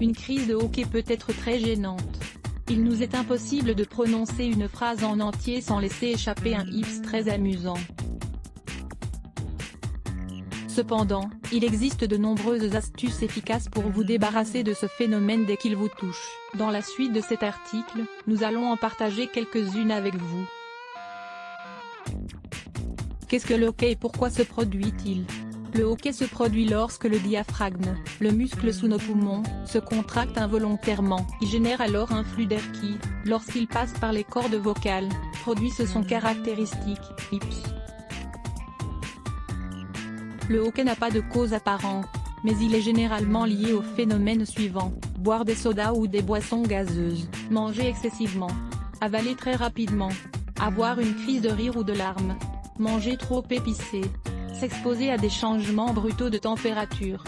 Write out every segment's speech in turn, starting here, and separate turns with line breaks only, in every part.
Une crise de hoquet peut être très gênante. Il nous est impossible de prononcer une phrase en entier sans laisser échapper un hips très amusant. Cependant, il existe de nombreuses astuces efficaces pour vous débarrasser de ce phénomène dès qu'il vous touche. Dans la suite de cet article, nous allons en partager quelques-unes avec vous. Qu'est-ce que le hoquet et pourquoi se produit-il? Le hoquet se produit lorsque le diaphragme, le muscle sous nos poumons, se contracte involontairement. Il génère alors un flux d'air qui, lorsqu'il passe par les cordes vocales, produit ce son caractéristique, hips. Le hoquet n'a pas de cause apparente, mais il est généralement lié au phénomène suivant: boire des sodas ou des boissons gazeuses, manger excessivement, avaler très rapidement, avoir une crise de rire ou de larmes, manger trop épicé, s'exposer à des changements brutaux de température.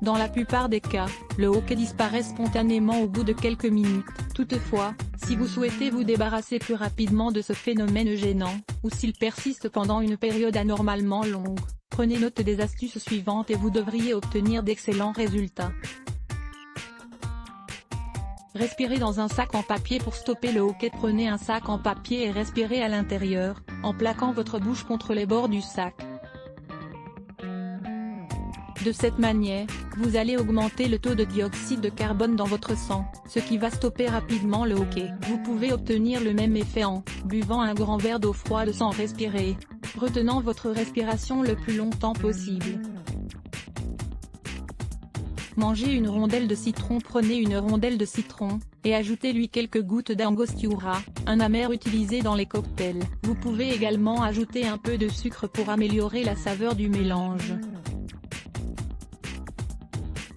Dans la plupart des cas, le hoquet disparaît spontanément au bout de quelques minutes. Toutefois, si vous souhaitez vous débarrasser plus rapidement de ce phénomène gênant, ou s'il persiste pendant une période anormalement longue, prenez note des astuces suivantes et vous devriez obtenir d'excellents résultats. Respirez dans un sac en papier pour stopper le hoquet. Prenez un sac en papier et respirez à l'intérieur, en plaquant votre bouche contre les bords du sac. De cette manière, vous allez augmenter le taux de dioxyde de carbone dans votre sang, ce qui va stopper rapidement le hoquet. Vous pouvez obtenir le même effet en buvant un grand verre d'eau froide sans respirer, retenant votre respiration le plus longtemps possible. Mangez une rondelle de citron. Prenez une rondelle de citron, et ajoutez-lui quelques gouttes d'angostura, un amer utilisé dans les cocktails. Vous pouvez également ajouter un peu de sucre pour améliorer la saveur du mélange.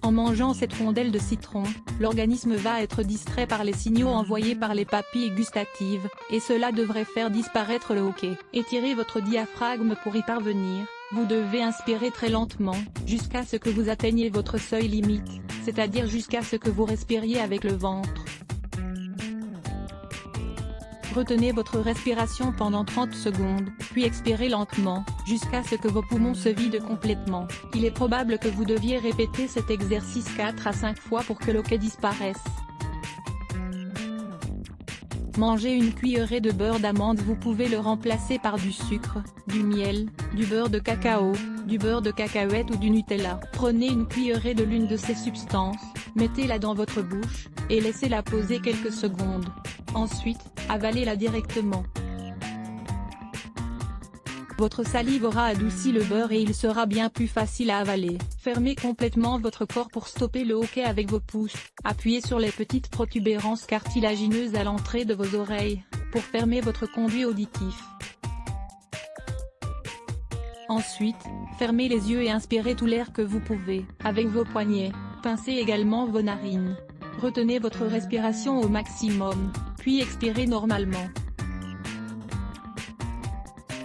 En mangeant cette rondelle de citron, l'organisme va être distrait par les signaux envoyés par les papilles gustatives, et cela devrait faire disparaître le hoquet. Étirez votre diaphragme pour y parvenir. Vous devez inspirer très lentement, jusqu'à ce que vous atteigniez votre seuil limite, c'est-à-dire jusqu'à ce que vous respiriez avec le ventre. Retenez votre respiration pendant 30 secondes, puis expirez lentement, jusqu'à ce que vos poumons se vident complètement. Il est probable que vous deviez répéter cet exercice 4 à 5 fois pour que le hoquet disparaisse. Mangez une cuillerée de beurre d'amande. Vous pouvez le remplacer par du sucre, du miel, du beurre de cacao, du beurre de cacahuète ou du Nutella. Prenez une cuillerée de l'une de ces substances, mettez-la dans votre bouche, et laissez-la poser quelques secondes. Ensuite, avalez-la directement. Votre salive aura adouci le beurre et il sera bien plus facile à avaler. Fermez complètement votre corps pour stopper le hoquet avec vos pouces. Appuyez sur les petites protubérances cartilagineuses à l'entrée de vos oreilles, pour fermer votre conduit auditif. Ensuite, fermez les yeux et inspirez tout l'air que vous pouvez, avec vos poignets. Pincez également vos narines. Retenez votre respiration au maximum, puis expirez normalement.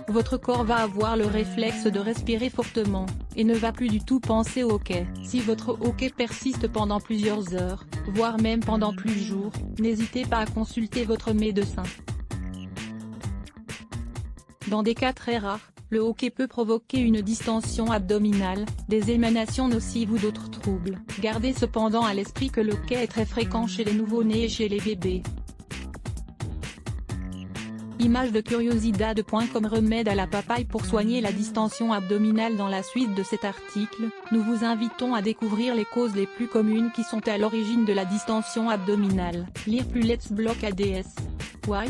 Votre corps va avoir le réflexe de respirer fortement, et ne va plus du tout penser au hoquet. Si votre hoquet persiste pendant plusieurs heures, voire même pendant plusieurs jours, n'hésitez pas à consulter votre médecin. Dans des cas très rares, le hoquet peut provoquer une distension abdominale, des émanations nocives ou d'autres troubles. Gardez cependant à l'esprit que le hoquet est très fréquent chez les nouveau-nés et chez les bébés. Image de curiosidad.com. Remède à la papaye pour soigner la distension abdominale. Dans la suite de cet article, nous vous invitons à découvrir les causes les plus communes qui sont à l'origine de la distension abdominale. Lire plus. Let's block ADS. Why?